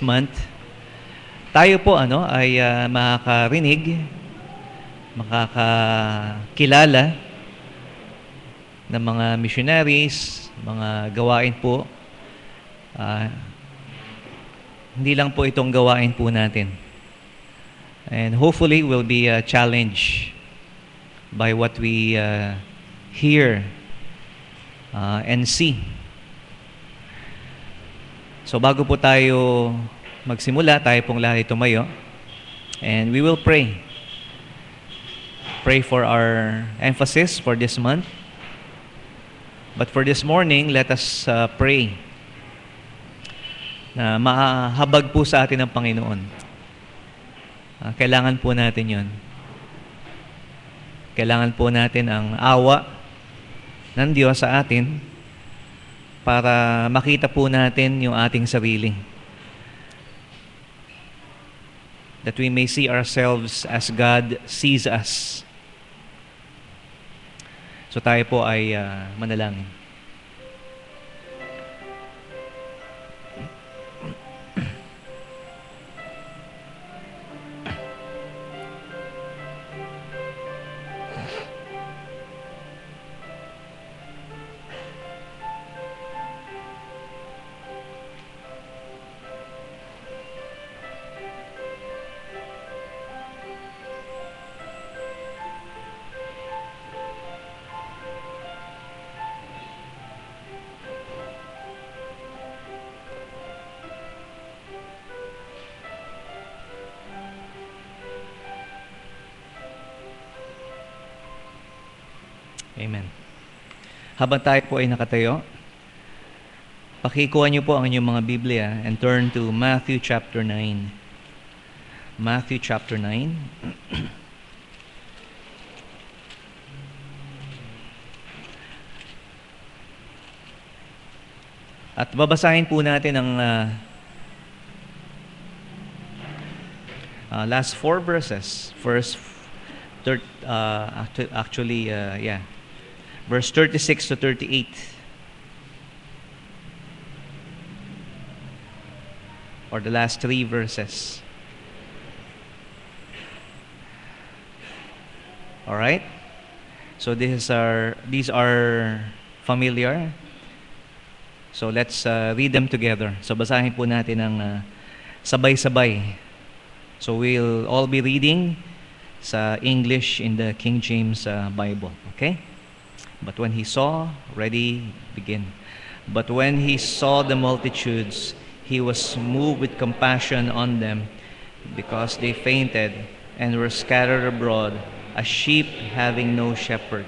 this month, tayo po ay makakarinig, makakakilala ng mga missionaries, mga gawain po. Hindi lang po itong gawain po natin. And hopefully we'll be challenged by what we hear and see. So bago po tayo magsimula, tayo pong lahat tumayo. And we will pray. Pray for our emphasis for this month. But for this morning, let us pray na mahabag po sa atin ng Panginoon. Kailangan po natin yon. Kailangan po natin ang awa ng Diyos sa atin para makita po natin yung ating sarili. That we may see ourselves as God sees us. So tayo po ay manalangin. Amen. Habang tayo po ay nakatayo, pakikuha niyo po ang inyong mga Biblia and turn to Matthew chapter 9. Matthew chapter 9. At babasahin po natin ang last 4 verses. Verse 36 to 38. Or the last 3 verses. All right? So these are familiar. So let's read them together. So basahin po natin ang sabay-sabay. So we'll all be reading sa English in the King James Bible. Okay? But when he saw, But when he saw the multitudes, he was moved with compassion on them, because they fainted and were scattered abroad, as sheep having no shepherd.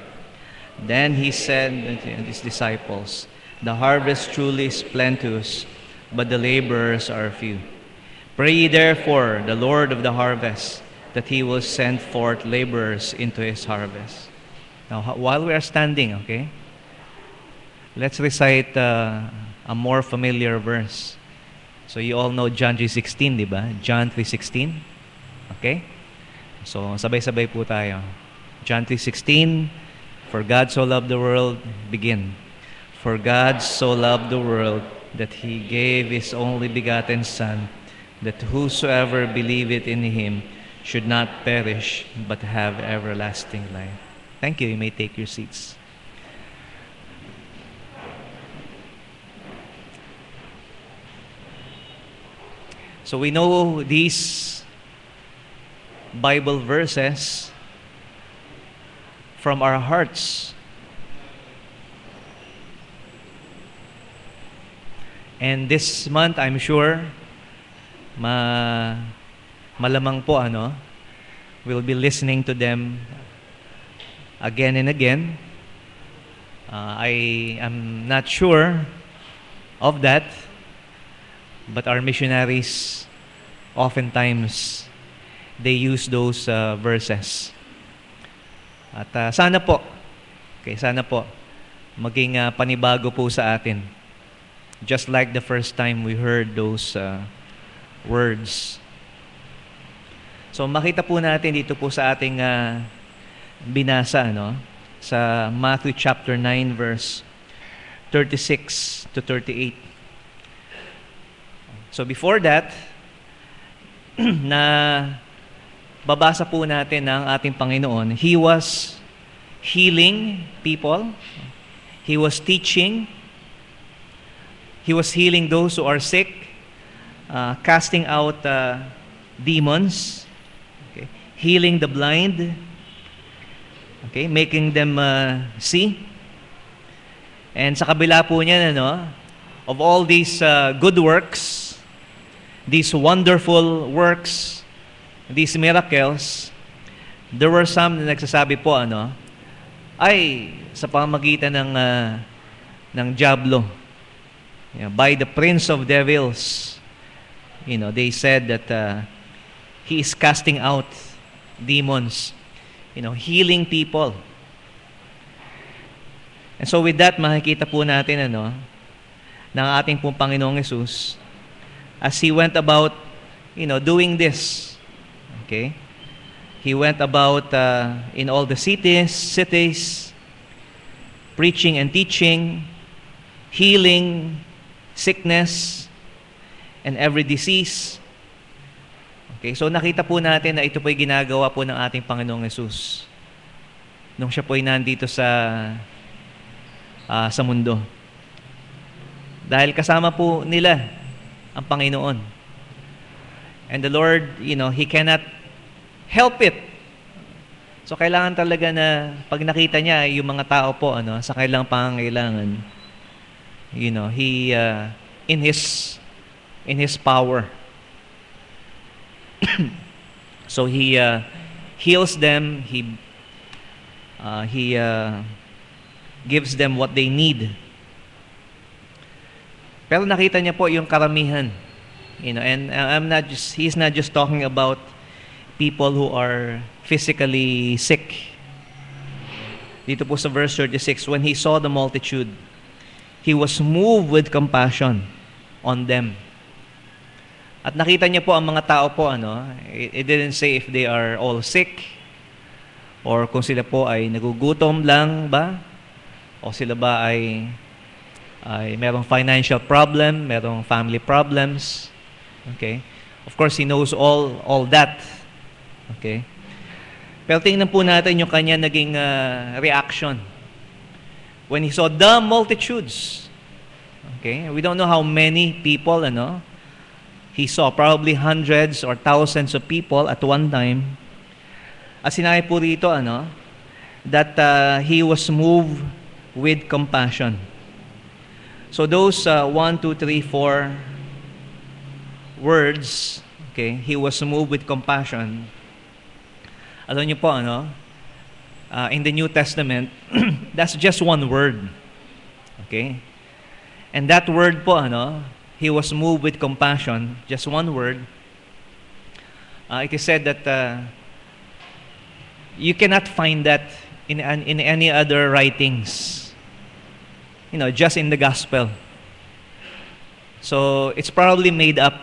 Then he said unto his disciples, The harvest truly is plenteous, but the laborers are few. Pray ye therefore the Lord of the harvest, that he will send forth laborers into his harvest. Now, while we are standing, okay, let's recite a more familiar verse. So you all know John 3:16, di ba? John 3:16. Okay? So sabay-sabay po tayo. John 3:16, For God so loved the world, begin. For God so loved the world that he gave his only begotten Son, that whosoever believeth in him should not perish, but have everlasting life. Thank you. You may take your seats. So we know these Bible verses from our hearts. And this month, I'm sure, malamang po we'll be listening to them again and again. I am not sure of that, but our missionaries oftentimes they use those verses. At sana po maging panibago po sa atin. Just like the first time we heard those words. So makita po natin dito po sa ating binasa sa Matthew chapter 9 verse 36 to 38. So before that, na babasa po natin ng ating Panginoon, He was healing people. He was teaching. He was healing those who are sick, casting out demons, okay, healing the blind, okay, making them see. And sa kabila po niya, of all these good works, these wonderful works, these miracles, there were some na nagsasabi po, ay, sa pamamagitan ng diablo, by the prince of devils, they said that he is casting out demons, healing people. And so with that, makikita po natin, ng ating pong Panginoong Hesus, as He went about, doing this. Okay? He went about in all the cities, preaching and teaching, healing sickness and every disease. Okay, so nakita po natin na ito po'y ginagawa po ng ating Panginoong Hesus nung siya po'y nandito sa mundo. Dahil kasama po nila ang Panginoon. And the Lord, He cannot help it. So kailangan talaga na pag nakita niya yung mga tao po sa kailang pangangailangan, He in His power. So He heals them. He gives them what they need. Pero nakita niya po yung karamihan. And He's not just talking about people who are physically sick. Dito po sa verse 36, when He saw the multitude, He was moved with compassion on them. At nakita niya po ang mga tao po, it didn't say if they are all sick, or kung sila po ay nagugutom lang ba, o sila ba ay merong financial problem, merong family problems. Okay? Of course, He knows all that. Okay? Pero tingnan po natin yung kanya naging reaction when He saw the multitudes. Okay? We don't know how many people, He saw. Probably hundreds or thousands of people at one time. At sinabi po rito, that He was moved with compassion. So those 1, 2, 3, 4 words, okay, He was moved with compassion. Alam niyo po, in the New Testament, that's just one word. Okay? And that word po, He was moved with compassion, just one word. It is said that you cannot find that in any other writings. Just in the gospel. So it's probably made up.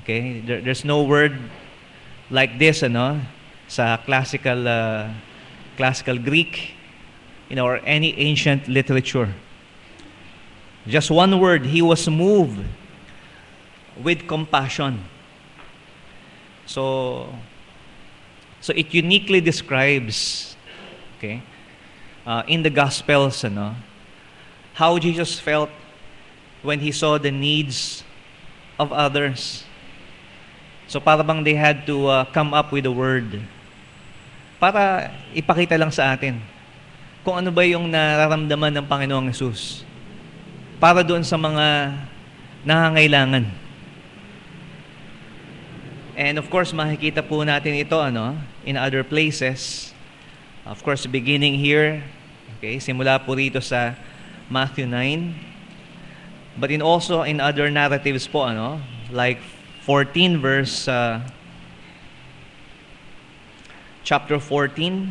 Okay, there's no word like this, sa classical Greek, or any ancient literature. Just one word, He was moved with compassion. So it uniquely describes, okay, in the Gospels, how Jesus felt when He saw the needs of others. So para bang they had to come up with a word para ipakita lang sa atin kung ano ba yung nararamdaman ng Panginoong Hesus para doon sa mga nangangailangan. And of course, makikita po natin ito in other places. Of course, beginning here, okay, simula po rito sa Matthew 9. But also in other narratives po, like 14 verse chapter 14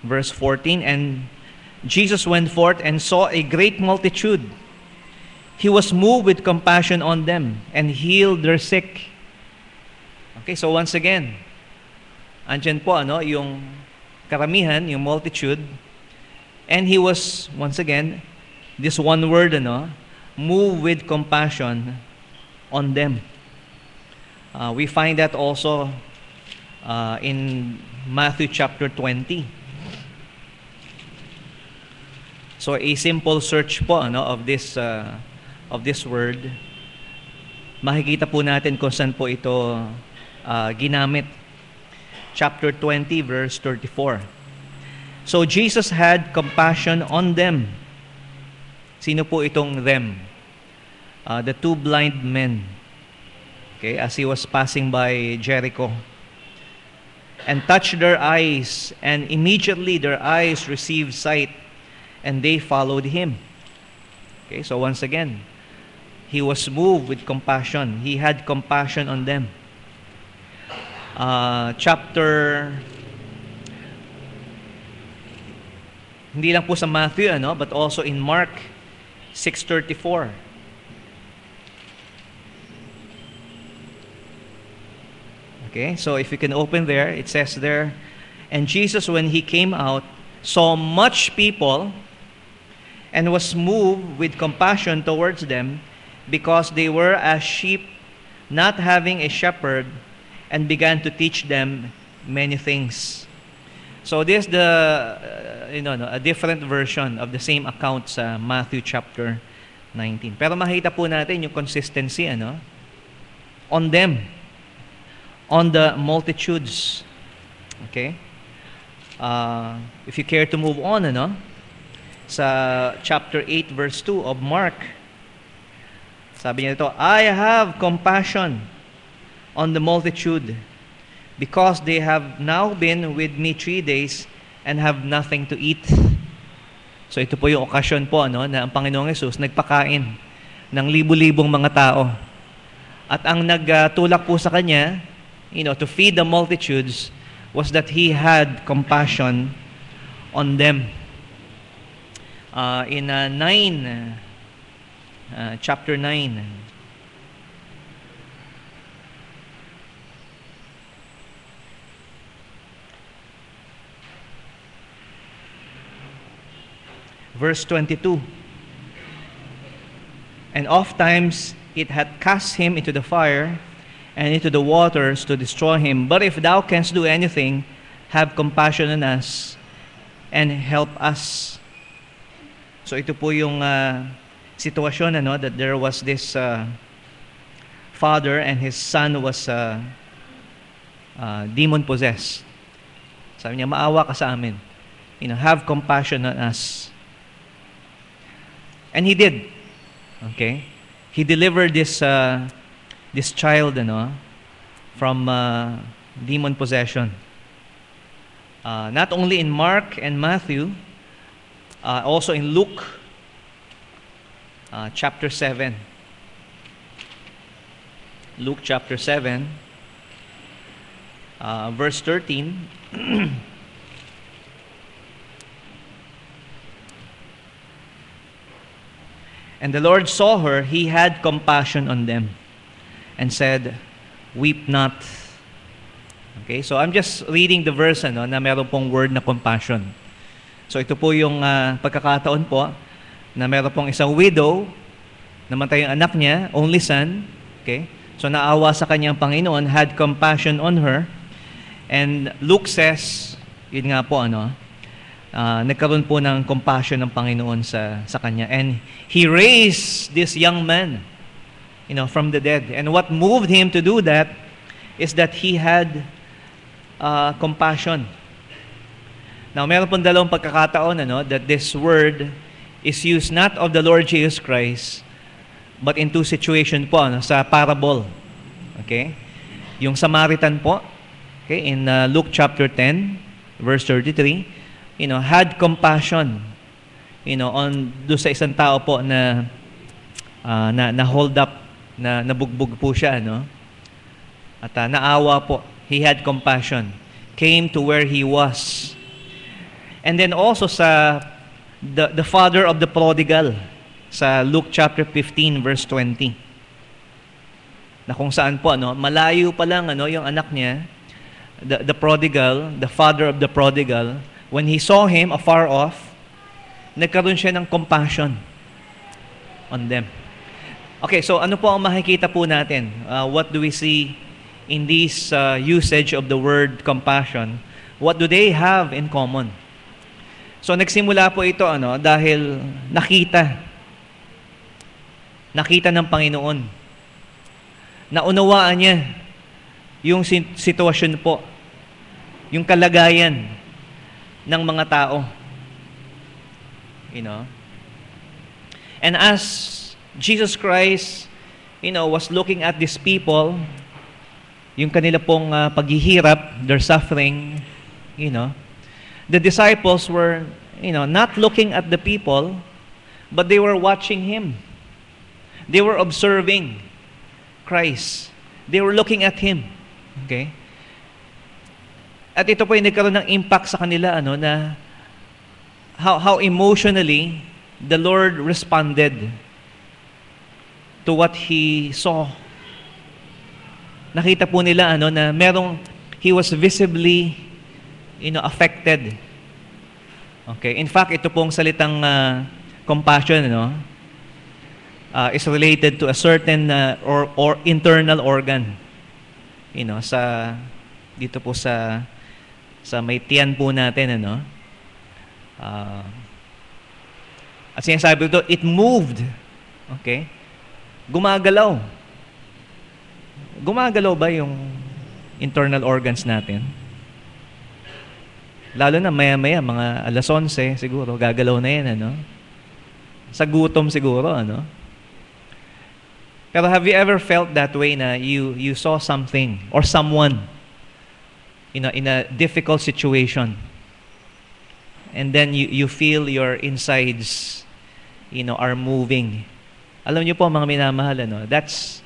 verse 14, and Jesus went forth and saw a great multitude. He was moved with compassion on them and healed their sick. Okay, so once again, andyan po yung karamihan, yung multitude, and He was, once again, this one word, moved with compassion on them. We find that also in Matthew chapter 20. So a simple search po of this word, makikita po natin kung saan po ito ginamit. Chapter 20 verse 34. So Jesus had compassion on them. Sino po itong them? The two blind men. Okay, as he was passing by Jericho. And touched their eyes, and immediately their eyes received sight, and they followed him. Okay, so once again, he was moved with compassion. He had compassion on them. Hindi lang po sa Matthew, but also in Mark 6:34. Okay, so if you can open there, it says there, and Jesus, when he came out, saw much people, and was moved with compassion towards them, because they were as sheep not having a shepherd, and began to teach them many things. So this is a different version of the same account sa Matthew chapter 19. Pero makita po natin yung consistency on them, on the multitudes. Okay? If you care to move on, sa chapter 8 verse 2 of Mark, sabi niya ito, I have compassion on the multitude, because they have now been with me 3 days and have nothing to eat. So ito po yung okasyon po na ang Panginoong Hesus nagpakain ng libu-libong mga tao. At ang nagtulak po sa kanya, to feed the multitudes, was that he had compassion on them. In chapter 9, verse 22, and ofttimes it had cast him into the fire and into the waters to destroy him. But if thou canst do anything, have compassion on us and help us. So ito po yung sitwasyon that there was this father and his son was demon possessed. Sabi niya, maawa ka sa amin. Have compassion on us. And he did. Okay? He delivered this child from demon possession. Not only in Mark and Matthew, also in Luke chapter 7. Luke chapter 7, verse 13. And the Lord saw her, he had compassion on them, and said, weep not. Okay, so I'm just reading the verse na meron pong word na compassion. So ito po yung pagkakataon po na meron pong isang widow, namatay yung anak niya, only son. Okay, so naawa sa kanyang Panginoon, had compassion on her. And Luke says, yun nga po nagkaroon po ng compassion ng Panginoon sa kanya. And he raised this young man, from the dead. And what moved him to do that is that he had compassion. Now, meron pong dalawang pagkakataon that this word is used not of the Lord Jesus Christ, but in two situations po, sa parable. Okay? Yung Samaritan po, okay, in Luke chapter 10, verse 33, had compassion, on do sa isang tao po na hold up, na nabugbog po siya, At naawa po. He had compassion. Came to where he was. And then also sa the father of the prodigal, sa Luke chapter 15 verse 20. Na kung saan po, malayo pa lang yung anak niya, the prodigal, the father of the prodigal, when he saw him afar off, nagkaroon siya ng compassion on them. Okay, so ano po ang makikita po natin? What do we see in this usage of the word compassion? What do they have in common? So nagsimula po ito dahil nakita ng Panginoon. Naunawaan niya yung sitwasyon po, yung kalagayan ng mga tao. And as Jesus Christ, was looking at these people, yung kanila pong paghihirap, their suffering, the disciples were, not looking at the people, but they were watching Him. They were observing Christ. They were looking at Him. Okay? At ito po yung nagkaroon ng impact sa kanila, na how emotionally the Lord responded to what He saw. Nakita po nila na He was visibly affected. Okay, in fact ito pong salitang compassion is related to a certain or internal organ. Dito po sa may tiyan po natin at sinasabi ito, it moved. Okay? Gumagalaw. Gumagalaw ba yung internal organs natin? Lalo na maya-maya, mga alas 11 siguro, gagalaw na yan, Sa gutom siguro, Pero have you ever felt that way na you saw something or someone in a difficult situation, and then you feel your insides are moving? Alam niyo po mga minamahal, that's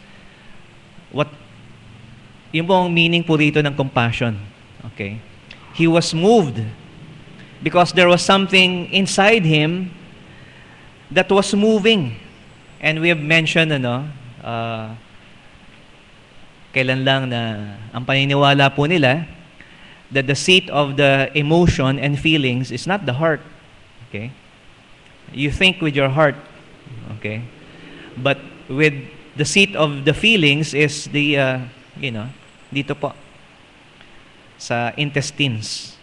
what yung po ang meaning po rito ng compassion. Okay? He was moved because there was something inside him that was moving. And we have mentioned kailan lang na ang paniniwala po nila that the seat of the emotion and feelings is not the heart. Okay? You think with your heart. Okay? But with the seat of the feelings is the, dito po, sa intestines.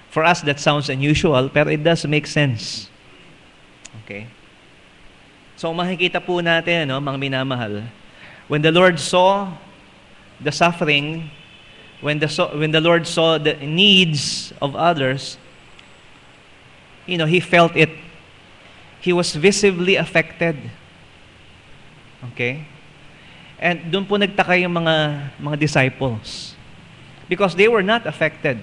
For us, that sounds unusual, pero it does make sense. Okay? So, makikita po natin, mga minamahal, when the Lord saw the suffering, when the Lord saw the needs of others, He felt it. He was visibly affected. Okay? And doon po nagtaka yung mga disciples. Because they were not affected.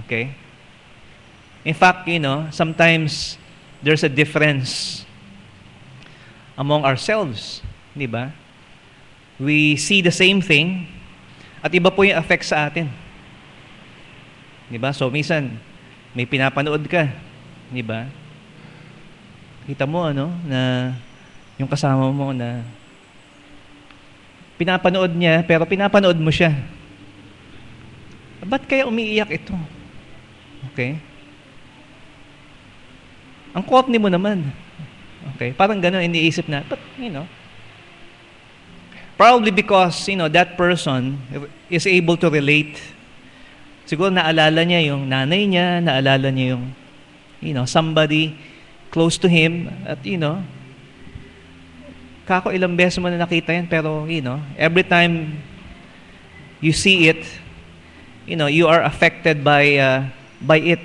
Okay? In fact, sometimes there's a difference among ourselves. Di ba? We see the same thing at iba po yung effect sa atin. Di ba? So, minsan, may pinapanood ka. Di ba? Kita mo, na yung kasama mo na pinapanood niya, pero pinapanood mo siya. Ba't kaya umiiyak ito? Okay? Ang kopni mo naman. Okay? Parang gano'n, iniisip na, but, probably because, that person is able to relate. Siguro naalala niya yung nanay niya, naalala niya yung, somebody close to him, at, kako ilang beses mo na nakita yan, pero, every time you see it, you are affected by it.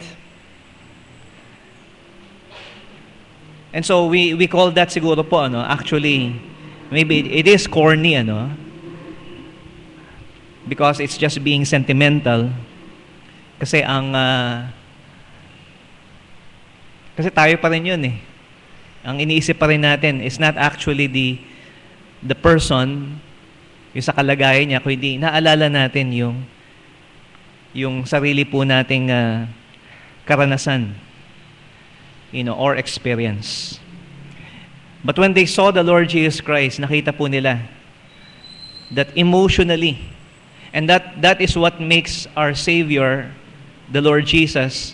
And so we call that siguro po actually maybe it is corny because it's just being sentimental kasi kasi tayo pa rin yun eh. Ang iniisip pa rin natin is not actually the person yung sa kalagayan niya, kundi naalala natin yung sarili po nating karanasan, or experience. But when they saw the Lord Jesus Christ, nakita po nila that emotionally, and that is what makes our Savior, the Lord Jesus,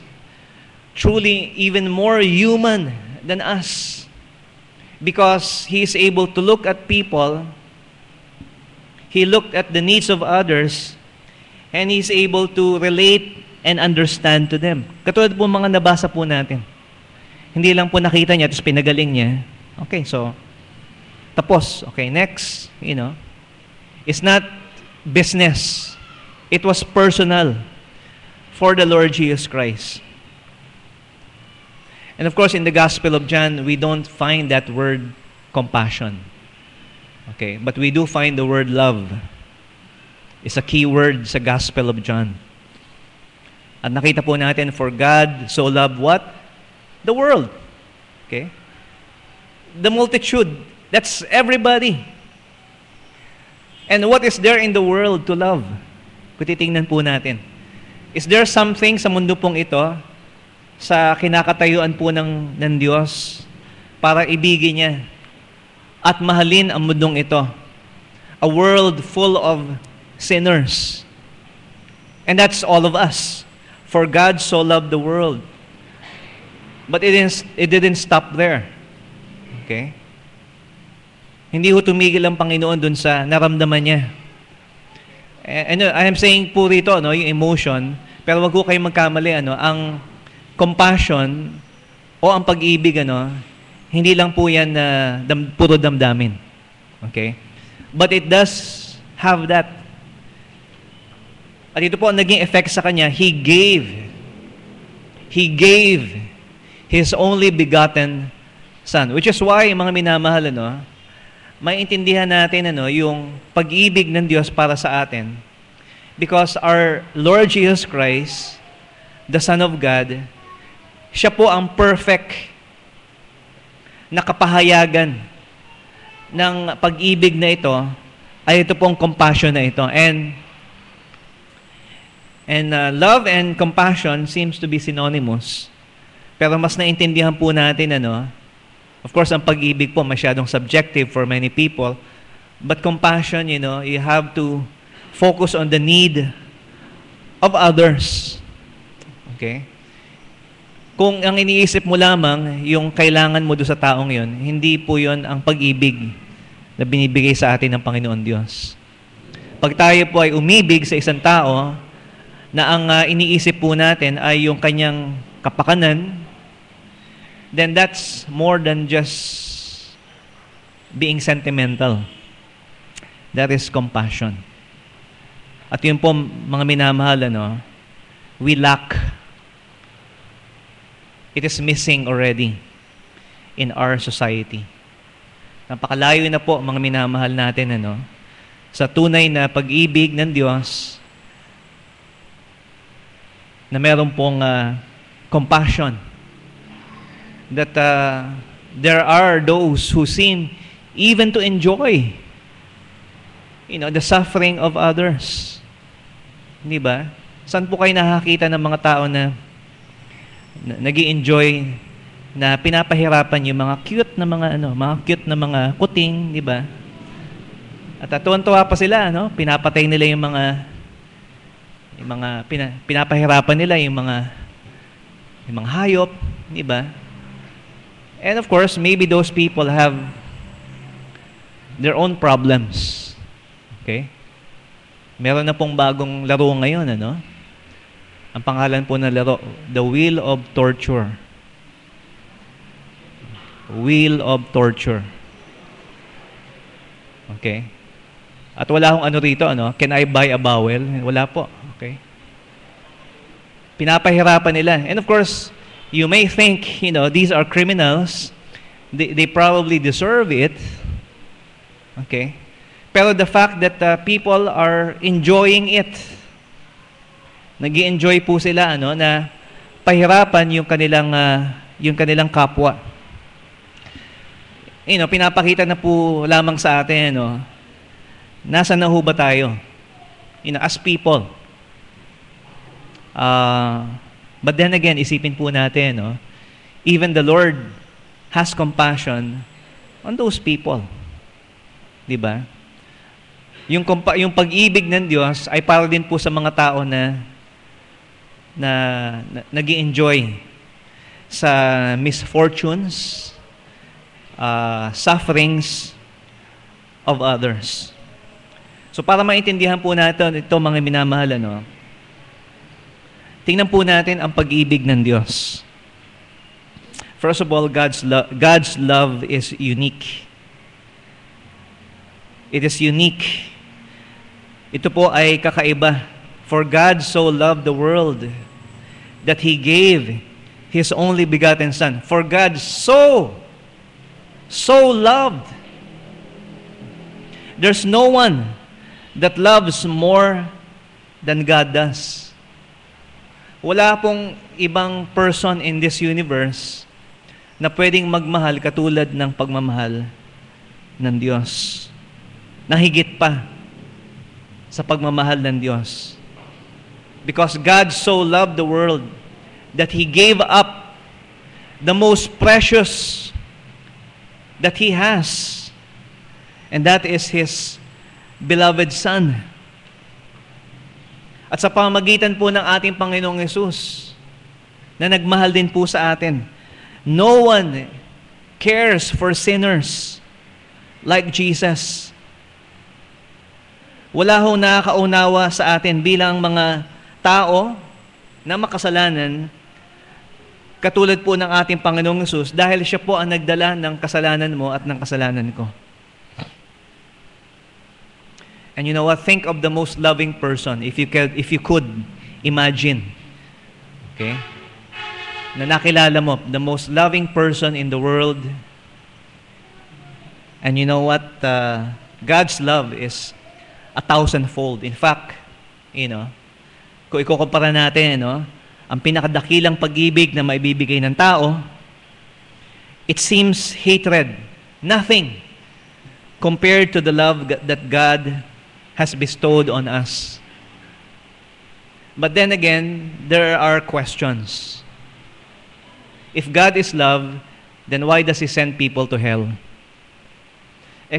truly even more human than us. Because He is able to look at people, He looked at the needs of others, and He's able to relate and understand to them. Katulad po mga nabasa po natin. Hindi lang po nakita niya, tapos pinagaling niya. Okay, so, tapos. Okay, next. It's not business. It was personal for the Lord Jesus Christ. And of course, in the Gospel of John, we don't find that word compassion. Okay, but we do find the word love. It's a key word sa Gospel of John. At nakita po natin, for God so loved what? The world. Okay? The multitude. That's everybody. And what is there in the world to love? Kung titingnan po natin. Is there something sa mundo pong ito, sa kinakatayuan po ng Diyos, para ibigin niya at mahalin ang mundong ito? A world full of sinners. And that's all of us. For God so loved the world. But it didn't stop there. Okay? Hindi ho tumigil ang Panginoon dun sa naramdaman niya. And I am saying po rito, yung emotion, pero wag ko kayong magkamali, ang compassion o ang pag-ibig, hindi lang po yan puro damdamin. Okay? But it does have that. At ito po ang naging effect sa kanya, He gave His only begotten Son. Which is why, mga minamahal, maintindihan natin yung pag-ibig ng Diyos para sa atin. Because our Lord Jesus Christ, the Son of God, siya po ang perfect na kapahayagan ng pag-ibig na ito, ay ito pong compassion na ito. And love and compassion seems to be synonymous. Pero mas naintindihan po natin, of course, ang pag-ibig po masyadong subjective for many people. But compassion, you have to focus on the need of others. Okay? Kung ang iniisip mo lamang, yung kailangan mo doon sa taong yon, hindi po yon ang pag-ibig na binibigay sa atin ng Panginoon Diyos. Pag tayo po ay umibig sa isang tao, na ang iniisip po natin ay yung kanyang kapakanan, then that's more than just being sentimental. That is compassion. At yun po, mga minamahal, we lack. It is missing already in our society. Napakalayo na po, mga minamahal natin, sa tunay na pag-ibig ng Diyos, na meron pong compassion. That there are those who seem even to enjoy, the suffering of others. Hindi ba? Saan po kayo nakakita ng mga tao na nag-i-enjoy, na pinapahirapan yung mga cute na mga kuting, di ba? At tuwan-tuwa pa sila, pinapatay nila yung mga pinapahirapan nila yung mga hayop, di ba? And of course, maybe those people have their own problems. Okay? Meron na pong bagong laro ngayon, Ang pangalan po ng laro, The Wheel of Torture. Wheel of Torture. Okay? At wala akong rito, Can I buy a bowel? Wala po. Okay? Pinapahirapan nila. And of course, you may think, these are criminals. They probably deserve it. Okay? Pero the fact that people are enjoying it, nag-i-enjoy po sila, na pahirapan yung kanilang kapwa. Pinapakita na po lamang sa atin, nasa na ho ba tayo? As people. But then again, isipin po natin, even the Lord has compassion on those people. Di ba? Yung pag-ibig ng Diyos ay para din po sa mga tao na nag-i-enjoy sa misfortunes, sufferings of others. So para maintindihan po natin ito, mga minamahal, tingnan po natin ang pag-ibig ng Diyos. First of all, God's love is unique. It is unique. Ito po ay kakaiba. For God so loved the world that He gave His only begotten Son. For God so loved. There's no one that loves more than God does. Wala pong ibang person in this universe na pwedeng magmahal katulad ng pagmamahal ng Diyos. Na higit pa sa pagmamahal ng Diyos. Because God so loved the world that He gave up the most precious that He has. And that is His beloved Son. At sa pamamagitan po ng ating Panginoong Hesus, na nagmahal din po sa atin, no one cares for sinners like Jesus. Wala hong nakakaunawa sa atin bilang mga tao na makasalanan katulad po ng ating Panginoong Hesus dahil siya po ang nagdala ng kasalanan mo at ng kasalanan ko. And you know what? Think of the most loving person if you could imagine. Okay? Na nakilala mo, the most loving person in the world. And you know what? God's love is 1,000-fold. In fact, kung ikukumpara natin, ang pinakadakilang pag-ibig na maibibigay ng tao, it seems hatred, nothing, compared to the love that God has bestowed on us. But then again, there are questions. If God is love, then why does He send people to hell?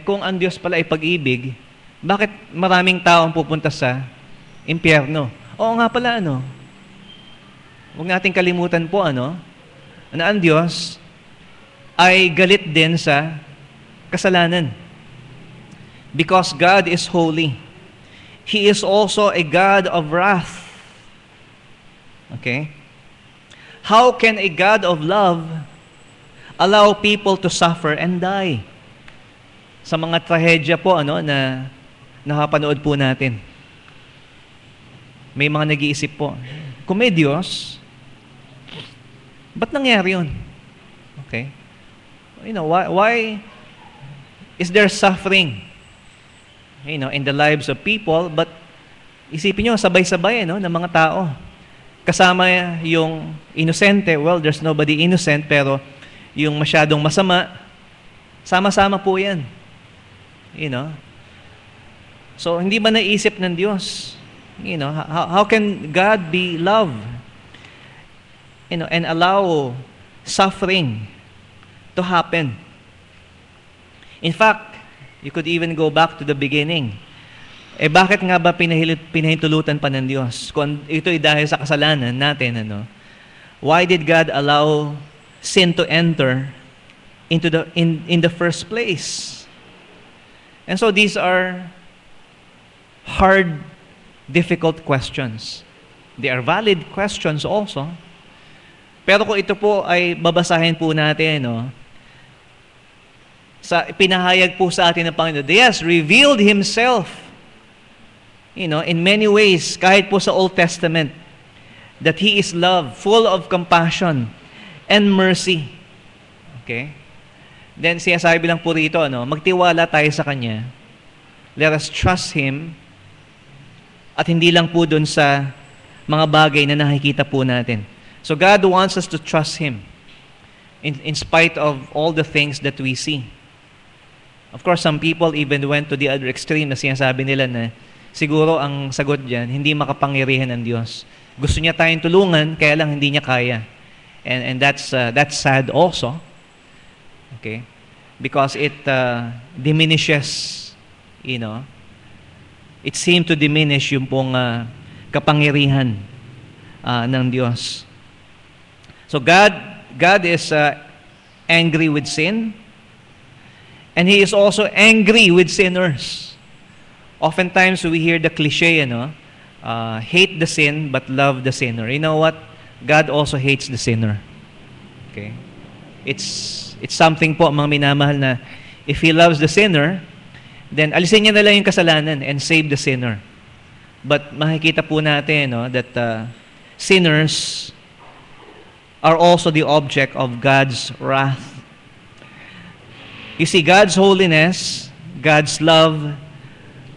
Kung ang Diyos pala ay pag-ibig, bakit maraming tao ang pupunta sa impyerno? Oo nga pala, huwag nating kalimutan po, na ang Diyos ay galit din sa kasalanan. Because God is holy. He is also a God of wrath. Okay? How can a God of love allow people to suffer and die? Sa mga trahedya po, na nakapanood po natin. May mga nag-iisip po, kung may Diyos, ba't nangyari yun? Okay? Why is there suffering, in the lives of people, but isipin nyo, sabay-sabay, ng mga tao. Kasama yung inosente, well, there's nobody innocent, pero yung masyadong masama, sama-sama po yan. So, hindi ba naisip ng Diyos? How can God be love? And allow suffering to happen? In fact, you could even go back to the beginning. Bakit nga ba pinahintulutan pa ng Diyos? Kung ito ay dahil sa kasalanan natin, why did God allow sin to enter into in the first place? And so these are hard, difficult questions. They are valid questions also. Pero kung ito po ay babasahin po natin, sa pinahayag po sa atin ng Panginoon, yes, revealed Himself, in many ways, kahit po sa Old Testament, that He is love, full of compassion and mercy. Okay? Then, sinasabi lang po rito, magtiwala tayo sa Kanya. Let us trust Him. At hindi lang po dun sa mga bagay na nakikita po natin. So, God wants us to trust Him in spite of all the things that we see. Of course, some people even went to the other extreme na sinasabi nila na siguro ang sagot dyan, hindi makapangyarihan ng Diyos. Gusto niya tayong tulungan, kaya lang hindi niya kaya. And that's sad also. Okay? Because it diminishes, it seemed to diminish yung pong kapangyarihan ng Diyos. So God God is angry with sin, and He is also angry with sinners. Oftentimes we hear the cliche, hate the sin but love the sinner. You know what? God also hates the sinner. Okay? It's something po, mga minamahal, na if He loves the sinner, then alisin niya na lang yung kasalanan and save the sinner. But makikita po natin that sinners are also the object of God's wrath. You see, God's holiness, God's love,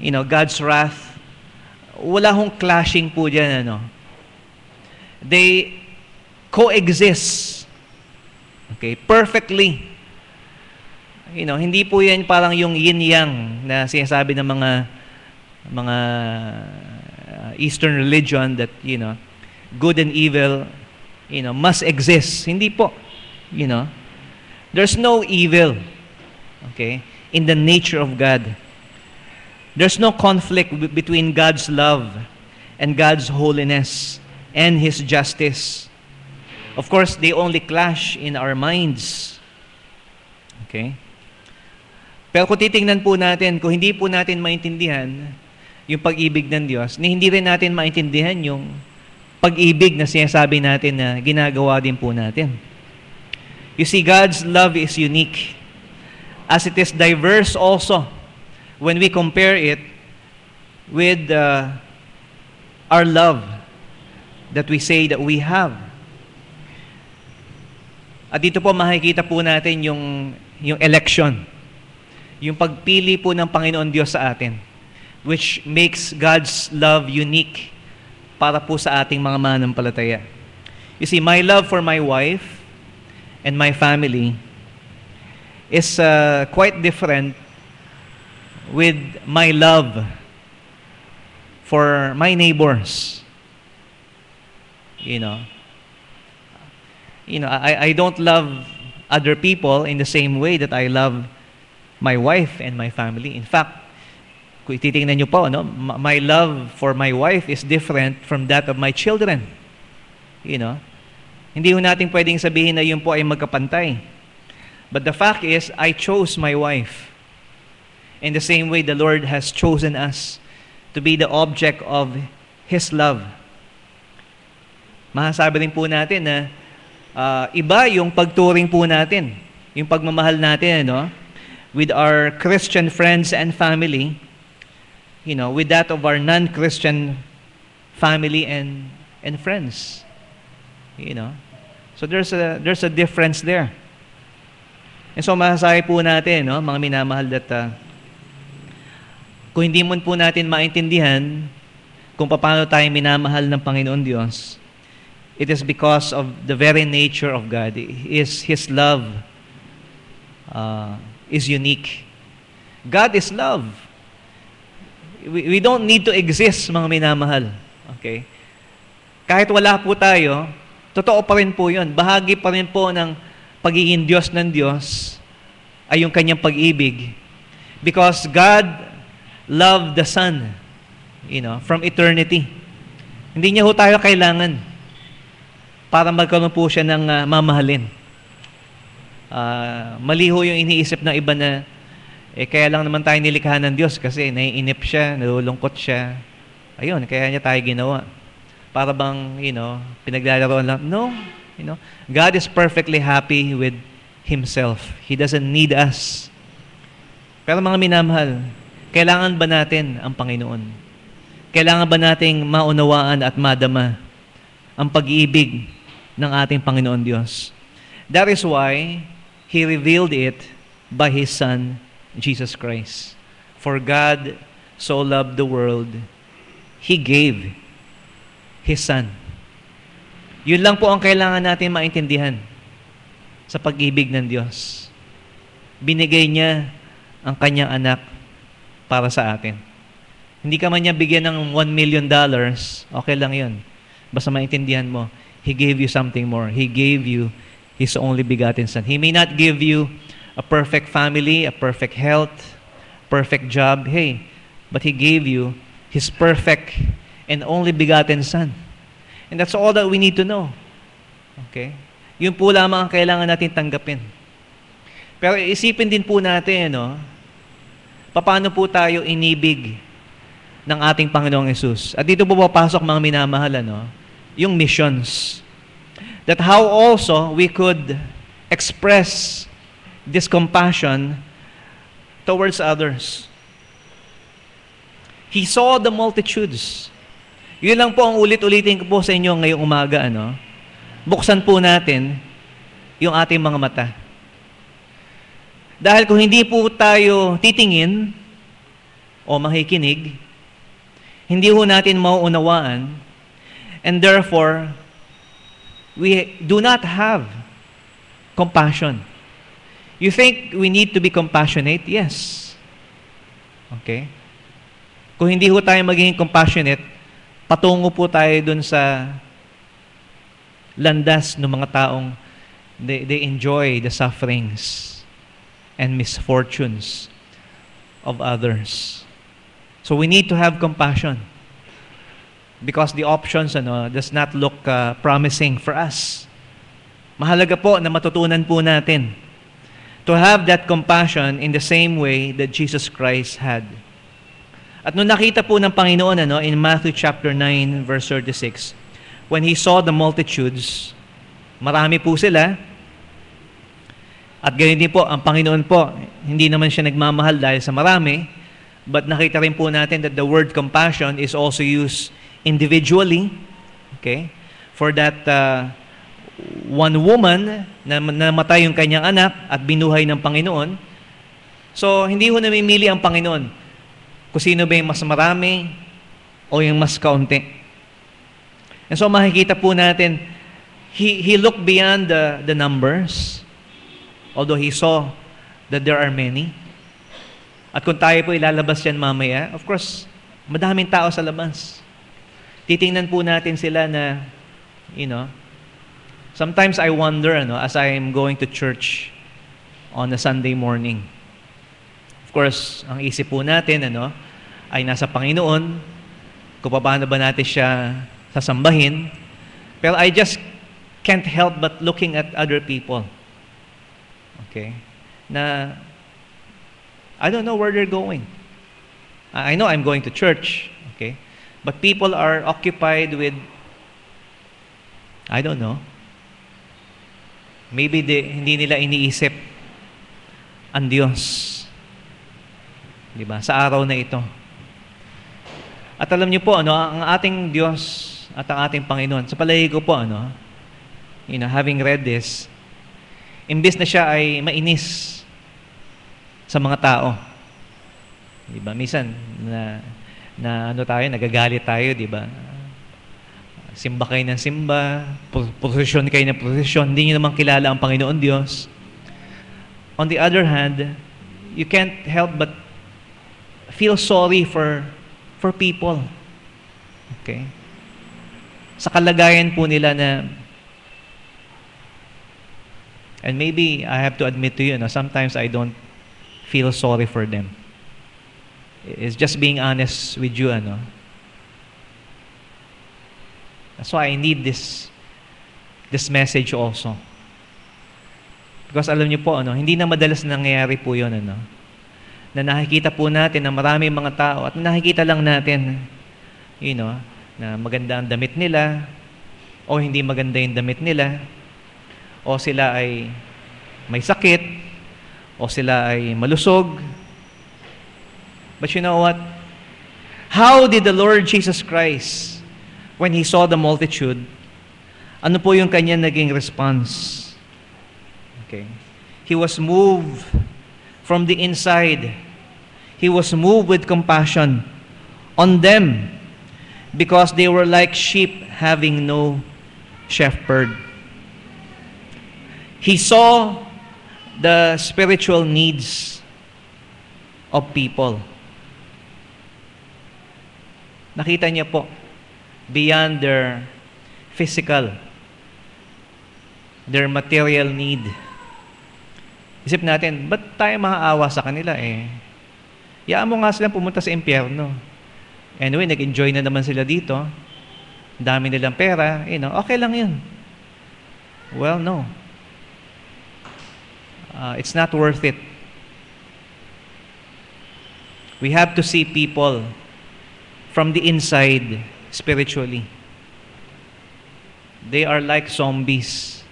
God's wrath, wala hong clashing po dyan. They coexist. Okay, perfectly. Hindi po yan parang yung yin-yang na sinasabi ng mga Eastern religion that, good and evil, must exist. Hindi po. There's no evil, okay, in the nature of God. There's no conflict between God's love and God's holiness and His justice. Of course, they only clash in our minds. Okay? Pero kung titingnan po natin, kung hindi po natin maintindihan yung pag-ibig ng Diyos, hindi rin natin maintindihan yung pag-ibig na sinasabi natin na ginagawa din po natin. You see, God's love is unique, as it is diverse also when we compare it with our love that we say that we have. At dito po makikita po natin yung election, yung pagpili po ng Panginoon Diyos sa atin, which makes God's love unique para po sa ating mga mananampalataya. You see, my love for my wife and my family is quite different with my love for my neighbors. I don't love other people in the same way that I love my wife and my family. In fact, kung titingnan niyo po, my love for my wife is different from that of my children. Hindi ho natin pwedeng sabihin na yun po ay magkapantay. But the fact is, I chose my wife. In the same way, the Lord has chosen us to be the object of His love. Masasabi rin po natin na iba yung pagturing po natin, yung pagmamahal natin, with our Christian friends and family, with that of our non-Christian family and friends. So there's a difference there. And so masasabi po natin, mga minamahal, that kung hindi mo po natin maintindihan kung paano tayo minamahal ng Panginoon Diyos, it is because of the very nature of God. His love is unique. God is love. We don't need to exist, mga minamahal. Okay? Kahit wala po tayo, totoo pa rin po yun. Bahagi pa rin po ng pagiging Diyos ng Diyos ay yung kanyang pag-ibig. Because God loved the Son, from eternity. Hindi niya ho tayo kailangan para magkaroon po siya ng mamahalin. Mali ho yung iniisip ng iba na kaya lang naman tayo nilikha ng Diyos kasi naiinip siya, nalulungkot siya. Ayun, kaya niya tayo ginawa. Para bang, pinaglalaroan lang. No, God is perfectly happy with Himself. He doesn't need us. Pero mga minamahal, kailangan ba natin ang Panginoon? Kailangan ba nating maunawaan at madama ang pag-ibig ng ating Panginoon Diyos? That is why He revealed it by His Son, Jesus Christ. For God so loved the world, He gave His Son. Yun lang po ang kailangan natin maintindihan sa pag-ibig ng Diyos. Binigay niya ang kanyang anak para sa atin. Hindi ka man niya bigyan ng $1 million, okay lang yun. Basta maintindihan mo, He gave you something more. He gave you His only begotten Son. He may not give you a perfect family, a perfect health, perfect job, but He gave you His perfect and only begotten Son. And that's all that we need to know. Okay? Yun po lamang ang kailangan natin tanggapin. Pero isipin din po natin, paano po tayo inibig ng ating Panginoong Yesus. At dito po papasok mga minamahal, yung missions. That how also we could express this compassion towards others. He saw the multitudes. Yun lang po ang ulit-ulitin ko po sa inyo ngayong umaga. Buksan po natin yung ating mga mata. Dahil kung hindi po tayo titingin o makikinig, hindi po natin mauunawaan, and therefore, we do not have compassion. You think we need to be compassionate? Yes. Okay? Kung hindi po tayo magiging compassionate, patungo po tayo dun sa landas ng mga taong they enjoy the sufferings and misfortunes of others. So we need to have compassion because the options does not look promising for us. Mahalaga po na matutunan po natin to have that compassion in the same way that Jesus Christ had. At nung nakita po ng Panginoon in Matthew chapter 9 verse 36, when He saw the multitudes, marami po sila, at ganyan din po, ang Panginoon po, hindi naman siya nagmamahal dahil sa marami, but nakita rin po natin that the word compassion is also used individually, okay? For that one woman na namatay yung kanyang anak at binuhay ng Panginoon. So, hindi ho namimili ang Panginoon kung sino ba yung mas marami o yung mas kaunti. And so makikita po natin, He looked beyond the numbers, although He saw that there are many. At kung tayo po ilalabas yan mamaya, of course, madaming tao sa labas. Titingnan po natin sila na, sometimes I wonder, as I'm going to church on a Sunday morning. Of course, ang isip po natin, ay nasa Panginoon, kung paano ba natin siya sasambahin. Pero I just can't help but looking at other people. Okay? Na, I don't know where they're going. I know I'm going to church. Okay? But people are occupied with, I don't know, maybe hindi nila iniisip ang Diyos. Diba? Sa araw na ito. At alam niyo po, ang ating Diyos at ang ating Panginoon, sa palagay ko po, having read this, imbes na siya ay mainis sa mga tao. Diba? Minsan, nagagalit tayo, diba? Simba kayo ng simba, prosesyon kayo ng prosesyon, hindi niyo naman kilala ang Panginoon Diyos. On the other hand, you can't help but feel sorry for people. Okay? Sa kalagayan po nila na, and maybe I have to admit to you, sometimes I don't feel sorry for them. It's just being honest with you, That's why I need this message also. Because alam niyo po, hindi na madalas nangyayari po yun, na nakikita po natin na maraming mga tao at nakikita lang natin, na maganda ang damit nila o hindi maganda yung damit nila o sila ay may sakit o sila ay malusog. But you know what? How did the Lord Jesus Christ, when He saw the multitude, ano po yung kanya naging response? Okay. He was moved from the inside. He was moved with compassion on them because they were like sheep having no shepherd. He saw the spiritual needs of people. Nakita niya po, beyond their physical, their material need. Isip natin, ba't tayo maaawa sa kanila Yaan mo nga silang pumunta sa impyerno. Anyway, nag-enjoy na naman sila dito. Dami nilang pera, okay lang yun. Well, no. It's not worth it. We have to see people from the inside spiritually. They are like zombies.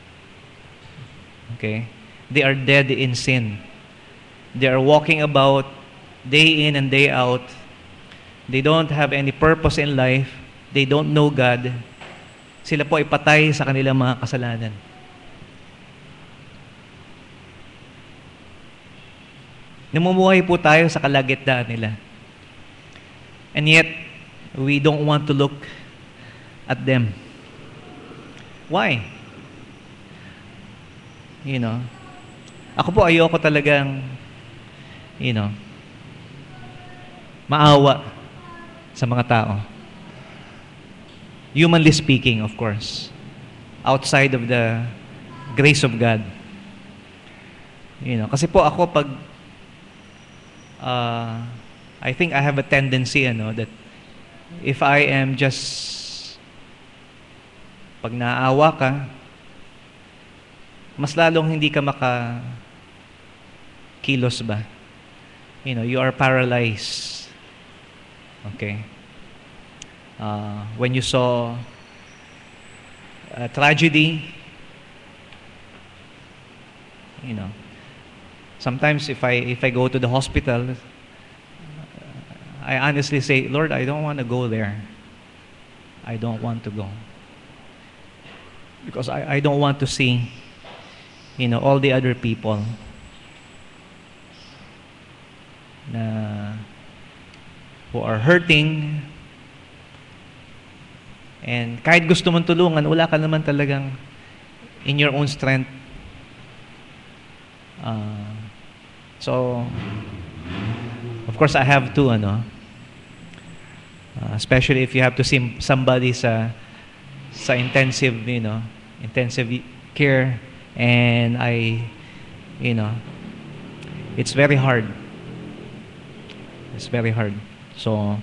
Okay? They are dead in sin. They are walking about day in and day out. They don't have any purpose in life. They don't know God. Sila po ay patay sa kanilang mga kasalanan. Namumuhay po tayo sa kalagitnaan nila. And yet, we don't want to look at them. Why? You know, ako po ayoko talagang, you know, maawa sa mga tao. Humanly speaking, of course. Outside of the grace of God. You know, kasi po ako pag I think I have a tendency that if I am just pag naawa ka, mas lalong hindi ka kilos ba? You are paralyzed. Okay? When you saw a tragedy, sometimes if I go to the hospital, I honestly say, Lord, I don't want to go there. I don't want to go. Because I don't want to see, all the other people who are hurting. And kahit gusto mong tulungan, wala ka naman talagang in your own strength. So, of course, I have to, especially if you have to see somebody sa intensive, intensive care, and it's very hard. It's very hard. So,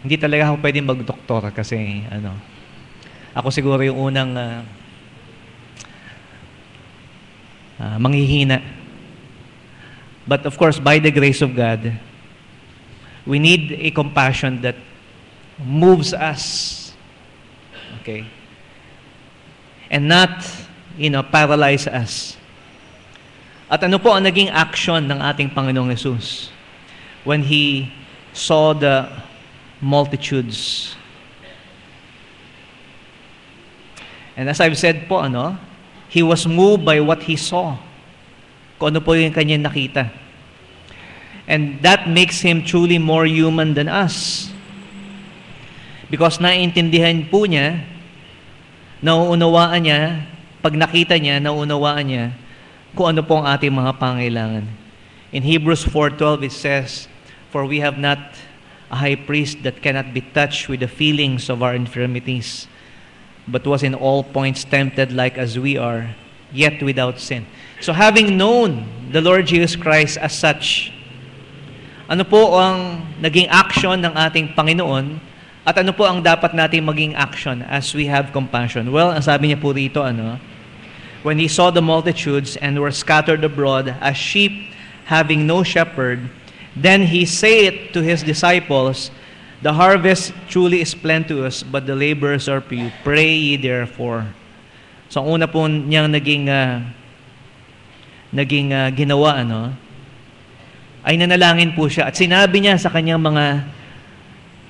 hindi talaga ako pwedeng mag-doktor kasi, ako siguro yung unang manghihina. But of course, by the grace of God, we need a compassion that moves us, okay, and not, paralyze us. At ano po ang naging action ng ating Panginoong Hesus when He saw the multitudes? And as I've said po, He was moved by what He saw. Kung ano po yung kanyang nakita. And that makes Him truly more human than us. Because naiintindihan po niya, nauunawaan niya, pag nakita niya, nauunawaan niya, kung ano po ang ating mga pangailangan. In Hebrews 4:12 it says, "For we have not a high priest that cannot be touched with the feelings of our infirmities, but was in all points tempted like as we are, yet without sin." So having known the Lord Jesus Christ as such, ano po ang naging action ng ating Panginoon at ano po ang dapat nating maging action as we have compassion? Well, ang sabi niya po rito, when He saw the multitudes and were scattered abroad as sheep having no shepherd, then He saith to His disciples, "The harvest truly is plenteous, but the laborers are few. Pray ye therefore." So, ang una po niyang naging ginawa, ay nanalangin po siya. At sinabi niya sa kanyang mga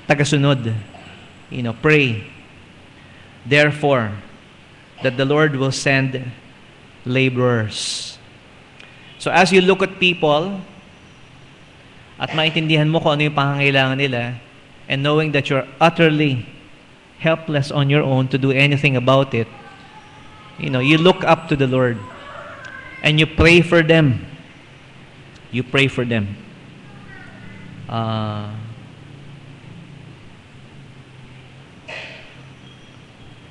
tagasunod, pray, therefore, that the Lord will send laborers. So, as you look at people, at maintindihan mo kung ano yung pangangailangan nila, and knowing that you're utterly helpless on your own to do anything about it, you look up to the Lord and you pray for them. You pray for them.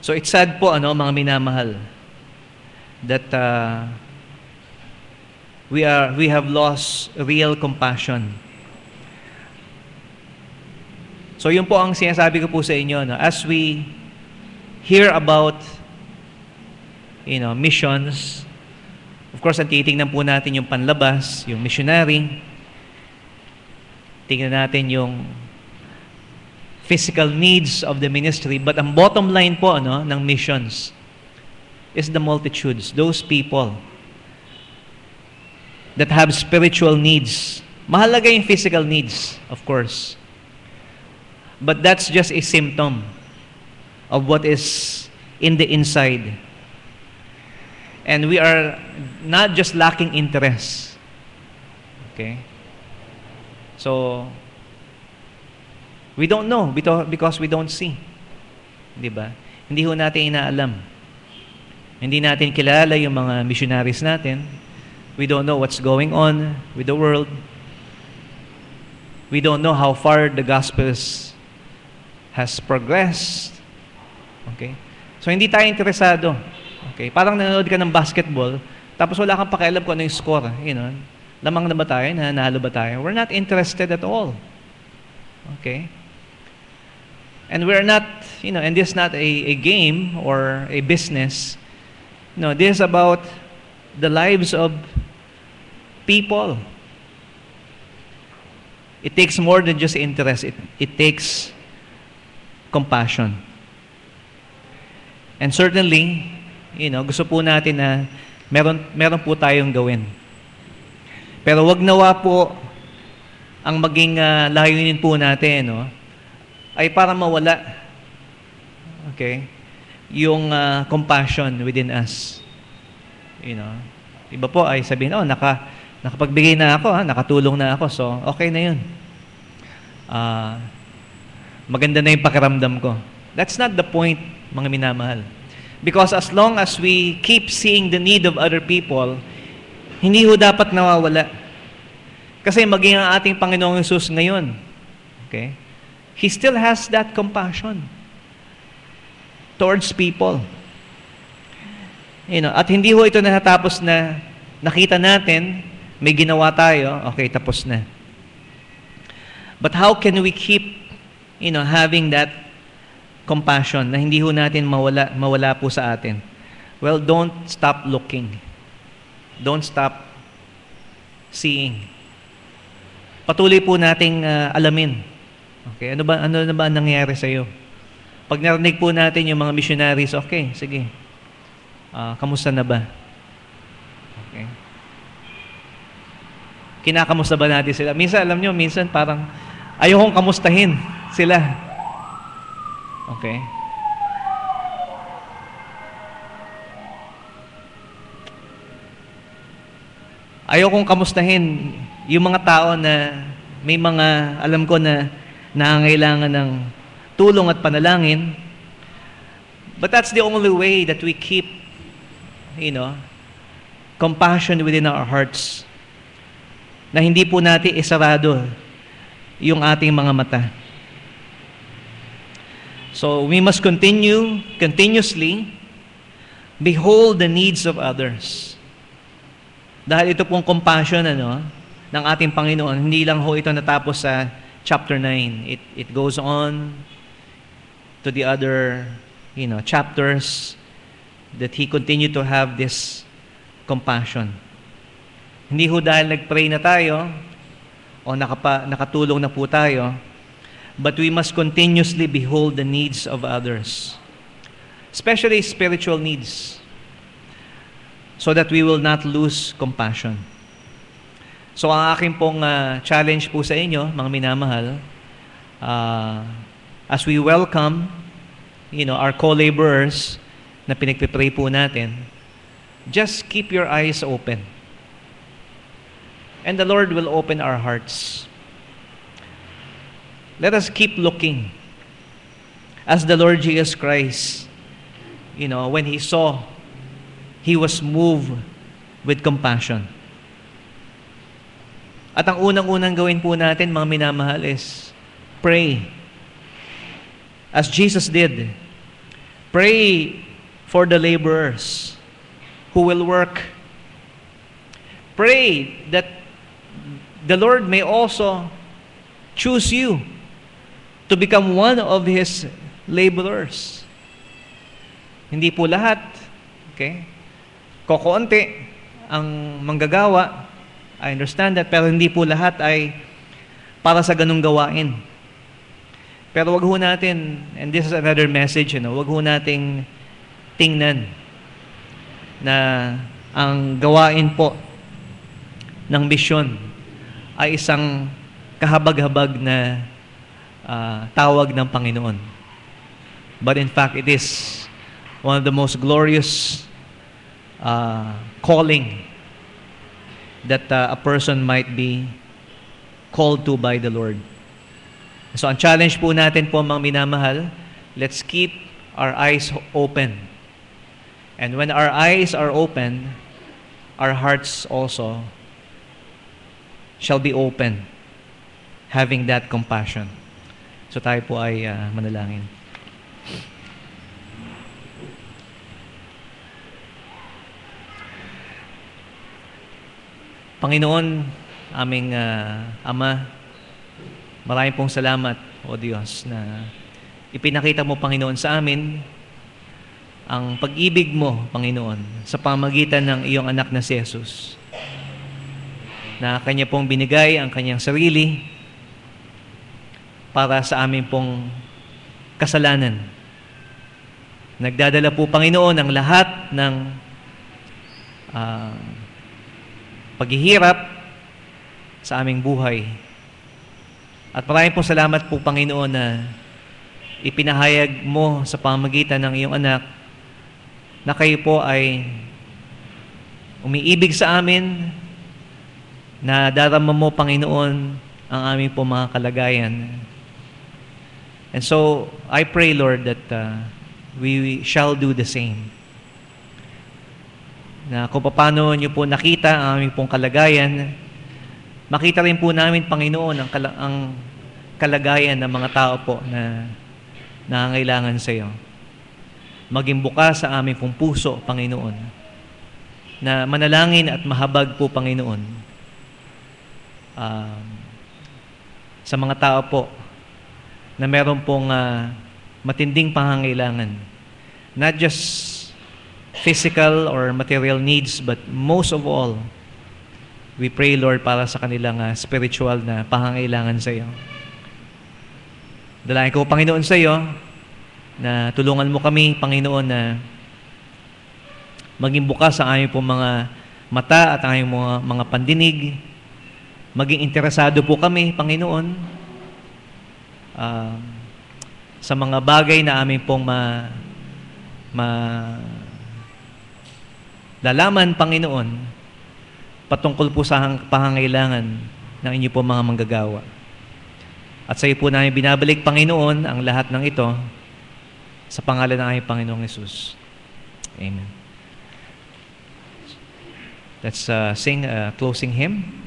So it's sad po, mga minamahal, that we have lost real compassion. So yun po ang sinasabi ko po sa inyo, as we hear about missions. Of course, ang titingnan po natin yung panlabas, yung missionary. Tingnan natin yung physical needs of the ministry. But ang bottom line po ng missions is the multitudes, those people that have spiritual needs. Mahalaga yung physical needs, of course. But that's just a symptom of what is in the inside. And we are not just lacking interest. Okay? So, we don't know because we don't see. Di ba? Hindi ho natin inaalam. Hindi natin kilala yung mga missionaries natin. We don't know what's going on with the world. We don't know how far the gospel has progressed. Okay? So, hindi tayo interesado. Okay? Parang nanonood ka ng basketball, tapos wala kang pakialam kung ano yung score. Lamang na ba tayo? Nanalo ba tayo? We're not interested at all. Okay? And we're not, and this is not a game or a business. No, this is about the lives of people. It takes more than just interest. It takes compassion. And certainly, gusto po natin na meron po tayong gawin. Pero wag nawa po ang maging layunin po natin, ay para mawala, okay, yung compassion within us. Iba po ay sabihin, nakapagbigay na ako, nakatulong na ako, so okay na yun. Maganda na yung pakiramdam ko. That's not the point, mga minamahal. Because as long as we keep seeing the need of other people, hindi ho dapat nawawala. Kasi maging ang ating Panginoong Hesus ngayon, okay, He still has that compassion towards people. At hindi ho ito natatapos na nakita natin, may ginawa tayo, okay, tapos na. But how can we keep, having that compassion na hindi ho natin mawala po sa atin? Well, don't stop looking. Don't stop seeing. Patuloy po nating alamin. Okay, ano na ba ang nangyayari sa iyo? Pag narinig po natin yung mga missionaries, okay, sige. Kamusta na ba? Okay. Kinakamusta ba natin sila? Minsan, alam nyo, parang ayokong kamustahin sila. Okay? Ayokong kamustahin yung mga tao na may mga, alam ko na nangangailangan ng tulong at panalangin. But that's the only way that we keep, compassion within our hearts. Na hindi po natin isarado yung ating mga mata. So, we must continuously behold the needs of others. Dahil ito pong compassion, ng ating Panginoon, hindi lang ho ito natapos sa chapter 9. It goes on to the other, chapters that He continued to have this compassion. Hindi ho dahil nag-pray na tayo o nakatulong na po tayo, but we must continuously behold the needs of others, especially spiritual needs, so that we will not lose compassion. So ang aking pong challenge po sa inyo, mga minamahal, as we welcome, our co-laborers na pinagpipray po natin, just keep your eyes open. And the Lord will open our hearts. Let us keep looking. As the Lord Jesus Christ, when He saw, He was moved with compassion. At ang unang-unang gawin po natin, mga minamahal, is pray. As Jesus did. Pray for the laborers who will work. Pray that the Lord may also choose you to become one of His laborers. Hindi po lahat. Okay? kokonti ang manggagawa. I understand that, pero hindi po lahat ay para sa ganung gawain. Pero wag ho natin, and this is another message, wag ho nating tingnan na ang gawain po ng misyon ay isang kahabag-habag na tawag ng Panginoon. But in fact, it is one of the most glorious calling that a person might be called to by the Lord. So ang challenge po natin po, mga minamahal, let's keep our eyes open. And when our eyes are open, our hearts also shall be open, having that compassion. So tayo po ay manalangin. Panginoon, aming Ama, maraming pong salamat, O Diyos, na ipinakita mo, Panginoon, sa amin ang pag-ibig mo, Panginoon, sa pamagitan ng iyong anak na si Jesus, na Kanya pong binigay ang Kanyang sarili para sa amin pong kasalanan. Nagdadala po, Panginoon, ang lahat ng paghihirap sa aming buhay. At maraming pong salamat po, Panginoon, na ipinahayag mo sa pamamagitan ng iyong anak na kayo po ay umiibig sa amin, na darama mo, Panginoon, ang aming po mga kalagayan. And so, I pray, Lord, that we shall do the same. Na kung paano niyo po nakita ang aming pong kalagayan, makita rin po namin, Panginoon, ang kalagayan ng mga tao po na nangangailangan sa iyo. Maging bukas sa aming pong puso, Panginoon, na manalangin at mahabag po, Panginoon, sa mga tao po na meron pong matinding pangangailangan. Not just physical or material needs, but most of all, we pray, Lord, para sa kanilang spiritual na pangangailangan sa iyo. Dalangin ko, Panginoon, sa iyo, na tulungan mo kami, Panginoon, na maging bukas ang aming pong mga mata at ang aming mga pandinig. Maging interesado po kami, Panginoon, sa mga bagay na aming pong lalaman, Panginoon, patungkol po sa pangangailangan ng inyo po mga manggagawa. At sa iyo po namin binabalik, Panginoon, ang lahat ng ito sa pangalan ng aming Panginoong Hesus. Amen. Let's sing a closing hymn.